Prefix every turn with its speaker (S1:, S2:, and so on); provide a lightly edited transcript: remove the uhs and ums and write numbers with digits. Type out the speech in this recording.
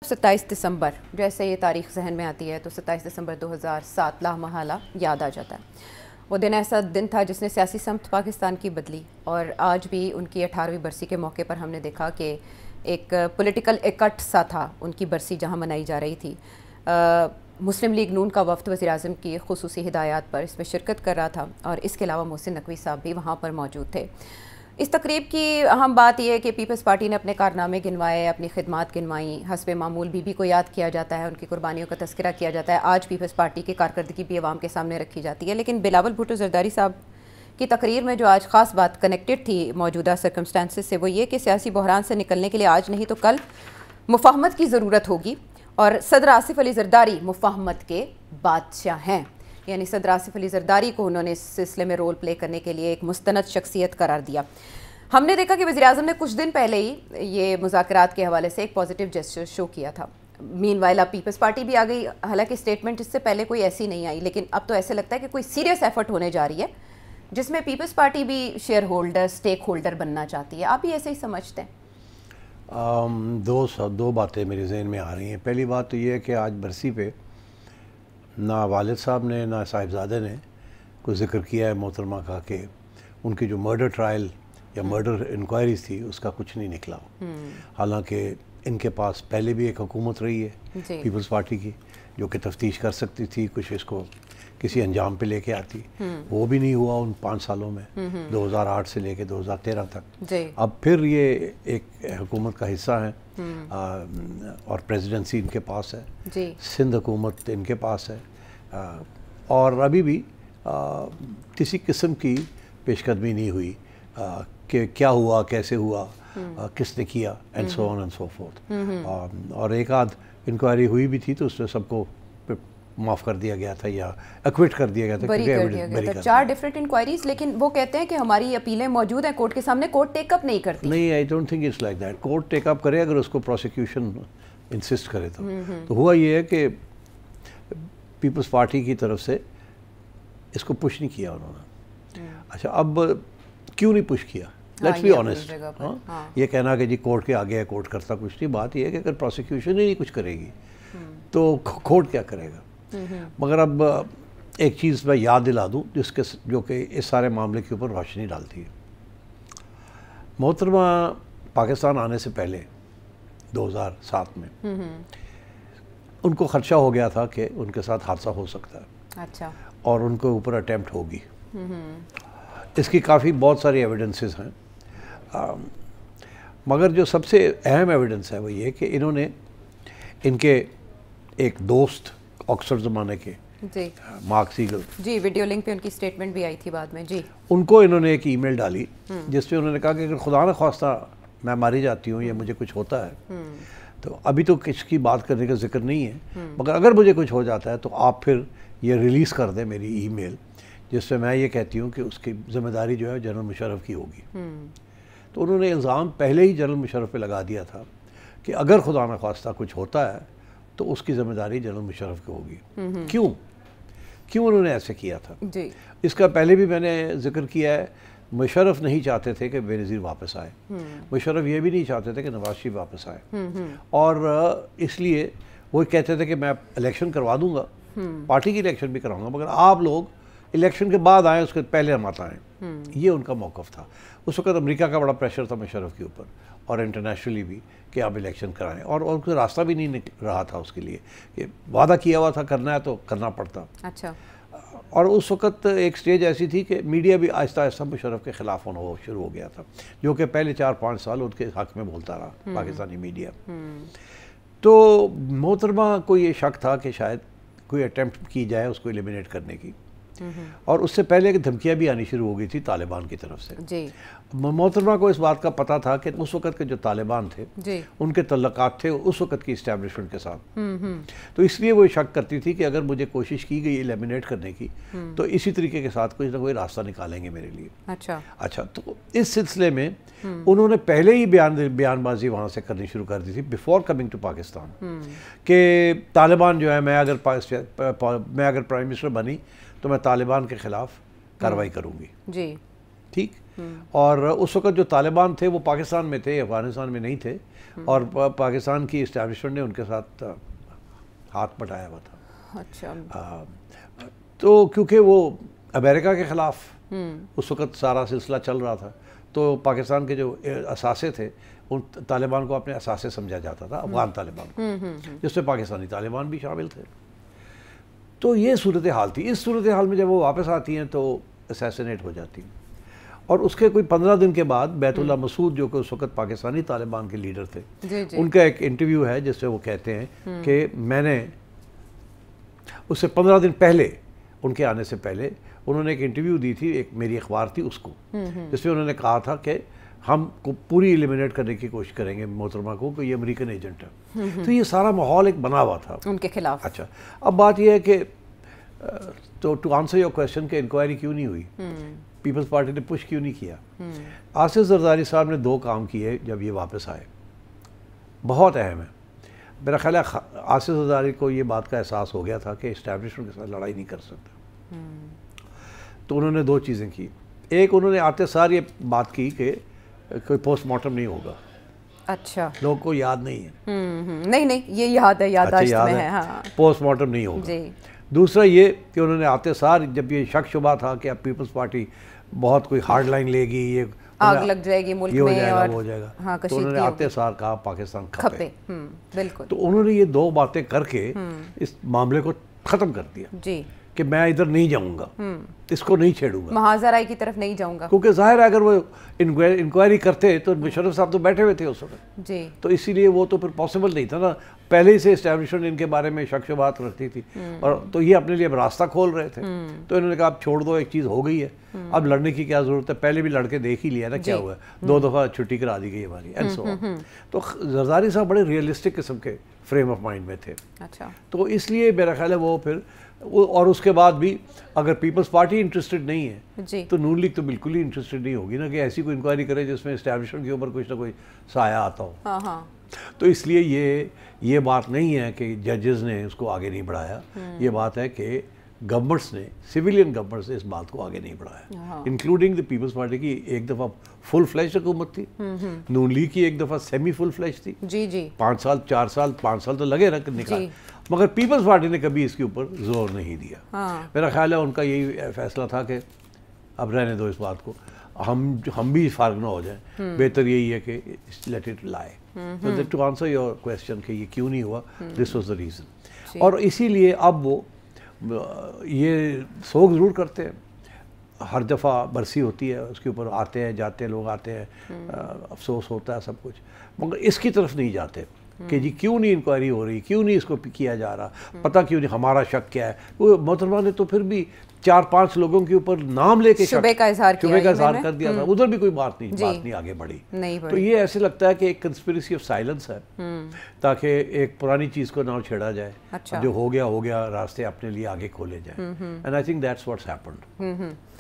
S1: 27 دسمبر جیسے یہ تاریخ ذہن میں آتی ہے تو 27 دسمبر 2007 لامحالہ یاد آ جاتا ہے۔ وہ دن ایسا دن تھا جس نے سیاسی سمت پاکستان کی بدلی، اور آج بھی ان کی 18ویں برسی کے موقع پر ہم نے دیکھا کہ ایک پولیٹیکل اکٹ سا تھا ان کی برسی جہاں منائی جا رہی تھی۔ مسلم لیگ نون کا وفد وزیراعظم کی خصوصی ہدایات پر اس میں شرکت کر رہا تھا، اور اس کے علاوہ محسن نقوی صاحب بھی وہاں پر موجود تھے۔ اس تقریب کی اہم بات یہ ہے کہ پیپلز پارٹی نے اپنے کارنامے گنوائے، اپنی خدمات گنوائیں، حسب معمول بی بی کو یاد کیا جاتا ہے، ان کی قربانیوں کا تذکرہ کیا جاتا ہے۔ آج پیپلز پارٹی کی کارکردگی بھی عوام کے سامنے رکھی جاتی ہے، لیکن بلاول بھٹو زرداری صاحب کی تقریر میں جو آج خاص بات کنیکٹڈ تھی موجودہ سرکمسٹانسز سے، وہ یہ کہ سیاسی بحران سے نکلنے کے لیے آج نہیں تو کل مفاہمت کی ضرورت ہوگی، اور صدر آصف علی زرداری مفاہمت کے بادشاہ ہیں۔ یعنی صدر آصف علی زرداری کو انہوں نے اس سلسلے میں رول پلے کرنے کے لیے ایک مستند شخصیت قرار دیا۔ ہم نے دیکھا کہ وزیراعظم نے کچھ دن پہلے ہی یہ مذاکرات کے حوالے سے ایک پازیٹیو جیسچر شو کیا تھا۔ مین وائل اب پیپلز پارٹی بھی آ گئی، حالانکہ اسٹیٹمنٹ اس سے پہلے کوئی ایسی نہیں آئی، لیکن اب تو ایسے لگتا ہے کہ کوئی سیریس ایفرٹ ہونے جا رہی ہے جس میں پیپلز پارٹی بھی شیئر ہولڈر، سٹیک ہولڈر بننا چاہتی ہے۔ آپ بھی ایسے ہی سمجھتے ہیں؟
S2: دو باتیں میرے ذہن میں آ رہی ہیں۔ پہلی بات تو یہ ہے کہ آج برسی پہ نہ والد صاحب نے نہ صاحبزادے نے کوئی ذکر کیا ہے محترمہ کا کہ ان کی جو مرڈر ٹرائل یا مرڈر انکوائریز تھی اس کا کچھ نہیں نکلا، حالانکہ ان کے پاس پہلے بھی ایک حکومت رہی ہے پیپلز پارٹی کی جو کہ تفتیش کر سکتی تھی، کچھ اس کو کسی انجام پہ لے کے آتی، وہ بھی نہیں ہوا ان 5 سالوں میں، 2008 سے لے کے 2013 تک۔ اب پھر یہ ایک حکومت کا حصہ ہیں، اور پریزیڈنسی ان کے پاس ہے، سندھ حکومت ان کے پاس ہے، اور ابھی بھی کسی قسم کی پیش قدمی نہیں ہوئی کہ کیا ہوا، کیسے ہوا، کس نے کیا، and so on and so forth. اور ایک آدھ انکوائری ہوئی بھی تھی تو اس میں سب کو معاف کر دیا گیا تھا یا ایکویٹ کر دیا گیا تھا،
S1: بری کر دیا گیا تھا 4 ڈیفرنٹ انکوائریز، لیکن وہ کہتے ہیں کہ ہماری اپیلیں موجود ہیں کورٹ کے سامنے، کورٹ ٹیک اپ نہیں کرتی۔
S2: نہیں، I don't think it's like that. Court take up کرے اگر اس کو پروسیکیوشن انسسٹ کرے تو ہوا یہ ہے کہ پیپلز پارٹی کی طرف سے اس کو پش نہیں کیا انہوں نے۔ اچھا، اب کیوں نہیں پش کیا؟ Let's be honest. یہ کہنا کہ جی کورٹ کے آگے ہے، کورٹ کرتا کچھ نہیں، بات یہ ہے کہ اگر پروسیکیوشن ہی نہیں کچھ کرے گی تو کورٹ کیا کرے گا؟ مگر اب ایک چیز میں یاد دلا دوں جو کہ اس سارے معاملے کے اوپر روشنی ڈالتی ہے۔ محترمہ پاکستان آنے سے پہلے 2007 میں ان کو خدشہ ہو گیا تھا کہ ان کے ساتھ حادثہ ہو سکتا ہے،
S1: اچھا،
S2: اور ان کے اوپر اٹیمپٹ ہوگی۔ اس کی بہت ساری ایویڈنسز ہیں، مگر جو سب سے اہم ایویڈنس ہے وہ یہ کہ انہوں نے ان کے ایک دوست آکسفورڈ زمانے کے مارک سیگل،
S1: جی ویڈیو لنک پہ ان کی سٹیٹمنٹ بھی آئی تھی بعد میں، جی
S2: ان کو انہوں نے ایک ای میل ڈالی جس میں انہوں نے کہا کہ اگر خدا نہ خواستہ میں ماری جاتی ہوں یا مجھے کچھ ہوتا ہے تو ابھی تو کس کی بات کرنے کا ذکر نہیں ہے، مگر اگر مجھے کچھ ہو جاتا ہے تو آپ پھر یہ ریلیز کر دیں میری ای میل، جس سے میں یہ کہتی ہوں کہ اس کی ذمہ داری جو ہے جنرل مشرف کی ہوگی۔ تو انہوں نے الزام پہلے ہی جنرل مشرف پہ لگا دیا تھا کہ اگر خدا نہ خواستہ کچھ ہوتا ہے تو اس کی ذمہ داری جنرل مشرف کی ہوگی۔ کیوں انہوں نے ایسے کیا تھا؟ اس کا پہلے بھی میں نے ذکر کیا ہے، مشرف نہیں چاہتے تھے کہ بے نظیر واپس آئے، مشرف یہ بھی نہیں چاہتے تھے کہ نواز شریف واپس آئے، اور اس لیے وہ کہتے تھے کہ میں الیکشن کروا دوں گا، پارٹی کی الیکشن بھی کراؤں گا، مگر آپ لوگ الیکشن کے بعد آئیں، اس کے پہلے ہم مت آئیں۔ یہ ان کا موقف تھا۔ اس وقت امریکہ کا بڑا پریشر تھا مشرف کے اوپر، اور انٹرنیشنلی بھی، کہ آپ الیکشن کرائیں، اور کوئی راستہ بھی نہیں رہا تھا اس کے لیے، کہ وعدہ کیا ہوا تھا کرنا ہے تو کرنا پڑتا۔
S1: اچھا،
S2: اور اس وقت ایک سٹیج ایسی تھی کہ میڈیا بھی آہستہ آہستہ مشرف کے خلاف ہونا شروع ہو گیا تھا، جو کہ پہلے 4-5 سال ان کے حق میں بولتا رہا پاکستانی میڈیا۔ تو محترمہ کو یہ شک تھا کہ شاید کوئی اٹیمپٹ کی جائے اس کو ایلیمینیٹ کرنے کی، اور اس سے پہلے کہ دھمکیاں بھی آنی شروع ہو گئی تھی طالبان کی طرف سے۔ محترمہ کو اس بات کا پتہ تھا کہ اس وقت کے جو طالبان تھے ان کے تعلقات تھے اس وقت کی اسٹیبلشمنٹ کے ساتھ، تو اس لیے وہ شک کرتی تھی کہ اگر مجھے کوشش کی گئی ایلیمینیٹ کرنے کی تو اسی طریقے کے ساتھ کوئی نہ کوئی راستہ نکالیں گے میرے لیے۔ اچھا، تو اس سلسلے میں انہوں نے پہلے ہی بیان بازی وہاں سے کرنی شروع کر دی تھی بیفور کمنگ ٹو پاکستان، کہ طالبان جو ہے، میں اگر پرائم منسٹر بنی تو میں طالبان کے خلاف کارروائی کروں گی۔ ٹھیک، اور اس وقت جو طالبان تھے وہ پاکستان میں تھے، افغانستان میں نہیں تھے، اور پاکستان کی اسٹیبلشمنٹ نے ان کے ساتھ ہاتھ بٹایا ہوا تھا۔
S1: اچھا،
S2: تو کیونکہ وہ امریکہ کے خلاف اس وقت سارا سلسلہ چل رہا تھا، تو پاکستان کے جو اثاثے تھے ان طالبان کو اپنے اثاثے سمجھا جاتا تھا، افغان طالبان کو، جس میں پاکستانی طالبان بھی شامل تھے۔ تو یہ صورتحال تھی۔ اس صورتحال میں جب وہ واپس آتی ہیں تو اسیسینیٹ ہو جاتی ہیں، اور اس کے کوئی 15 دن کے بعد بیت اللہ مسعود جو کہ اس وقت پاکستانی طالبان کے لیڈر تھے، ان کا ایک انٹرویو ہے جس سے وہ کہتے ہیں کہ میں نے اس سے 15 دن پہلے، ان کے آنے سے پہلے انہوں نے ایک انٹرویو دی تھی، ایک میری اخبار تھی اس کو، جس میں انہوں نے کہا تھا کہ ہم کو پوری ایلیمینیٹ کرنے کی کوشش کریں گے محترمہ کو کہ یہ امریکن ایجنٹ ہے۔ تو یہ سارا ماحول ایک بنا ہوا تھا
S1: ان کے خلاف۔
S2: اچھا، اب بات یہ ہے کہ ٹو آنسر یور کویسچن کہ انکوائری کیوں نہیں ہوئی، پیپلز پارٹی نے پش کیوں نہیں کیا۔ آصف زرداری صاحب نے 2 کام کیے جب یہ واپس آئے، بہت اہم ہے۔ میرا خیال ہے آصف زرداری کو یہ بات کا احساس ہو گیا تھا کہ اسٹیبلشمنٹ کے ساتھ لڑائی نہیں کر سکتا، تو انہوں نے 2 چیزیں کی۔ ایک، انہوں نے آتے سار یہ بات کی کہ کوئی پوسٹ مارٹم نہیں ہوگا۔
S1: اچھا،
S2: لوگوں کو یاد نہیں ہے۔
S1: نہیں یہ یاد ہے، یادداشت میں ہے، ہاں،
S2: پوسٹ مارٹم نہیں ہوگا۔
S1: جی۔
S2: دوسرا یہ کہ انہوں نے آتے سار جب یہ شک شبہ تھا کہ اب پیپلز پارٹی بہت کوئی ہارڈ لائن لے گی، یہ
S1: آگ لگ جائے گی ملک میں،
S2: وہ ہو جائے گا،
S1: ہاں،
S2: تو انہوں نے آتے سار کہا پاکستان کھپے۔
S1: بالکل۔
S2: تو انہوں نے یہ 2 باتیں کر کے اس معاملے کو ختم کر دیا
S1: جی،
S2: کہ میں ادھر نہیں جاؤں گا، اس کو نہیں چھیڑوں گا،
S1: محاذ رائی کی طرف نہیں جاؤں گا،
S2: کیونکہ ظاہر ہے اگر وہ انکوائری کرتے تو مشرف صاحب تو بیٹھے ہوئے تھے اس وقت،
S1: جی،
S2: تو اسی لیے وہ تو پھر پاسبل نہیں تھا نا، پہلے ہی سے اسٹیبلشمنٹ ان کے بارے میں شک شبہات رکھتی تھی، اور تو یہ اپنے لیے اب راستہ کھول رہے تھے، تو انہوں نے کہا اب چھوڑ دو، ایک چیز ہو گئی ہے، اب لڑنے کی کیا ضرورت ہے، پہلے بھی لڑ کے دیکھ ہی لیا نا کیا ہوا ہے، 2 دفعہ چھٹی کرا دی گئی ہماری، اینڈ سو آن۔ تو زرداری صاحب بڑے ریئلسٹک قسم کے فریم آف مائنڈ میں تھے،
S1: اچھا،
S2: تو اس لیے میرا خیال ہے وہ پھر اور اس کے بعد بھی اگر پیپلز پارٹی انٹرسٹڈ نہیں ہے
S1: جی،
S2: تو نون لیگ تو بالکل ہی انٹرسٹڈ نہیں ہوگی نا کہ ایسی کوئی انکوائری کرے جس میں اسٹیبلشمنٹ کے اوپر کچھ نہ کوئی سایہ آتا ہو۔
S1: ہاں ہاں،
S2: تو اس لیے یہ بات نہیں ہے کہ ججز نے اس کو آگے نہیں بڑھایا، یہ بات ہے کہ گورنمنٹس نے، سویلین گورنمنٹس نے اس بات کو آگے نہیں بڑھایا، انکلوڈنگ دی پیپلز پارٹی کی ایک دفعہ فل فلیش حکومت تھی، نون لیگ کی ایک دفعہ سیمی فل فلیش تھی،
S1: جی جی،
S2: 5 سال 4 سال 5 سال تو لگے نا نکال، مگر پیپلز پارٹی نے کبھی اس کے اوپر زور نہیں دیا۔ میرا خیال ہے ان کا یہی فیصلہ تھا کہ اب رہنے دو اس بات کو، ہم بھی فارغ نہ ہو جائیں، بہتر یہی ہے کہ لیٹ اٹ لائے۔ ٹو آنسر یور کویسچن کہ یہ کیوں نہیں ہوا، دس واز دا ریزن، اور اسی لیے اب وہ یہ سوگ ضرور کرتے ہیں، ہر دفعہ برسی ہوتی ہے اس کے اوپر آتے ہیں جاتے ہیں لوگ، آتے ہیں، افسوس ہوتا ہے سب کچھ، مگر اس کی طرف نہیں جاتے کہ جی کیوں نہیں انکوائری ہو رہی، کیوں نہیں اس کو کیا جا رہا، پتہ کیوں نہیں، ہمارا شک کیا ہے۔ وہ محترمہ نے تو پھر بھی 4-5 لوگوں کے اوپر نام لے کے
S1: شبے کا اظہار
S2: کر دیا تھا، ادھر بھی کوئی بات نہیں آگے بڑھی، تو یہ ایسے لگتا ہے کہ ایک کنسپیریسی آف سائلنس ہے، تاکہ ایک پرانی چیز کو نہ چھیڑا جائے، جو ہو گیا راستے اپنے لیے آگے کھولے جائیں، and I think that's what's happened.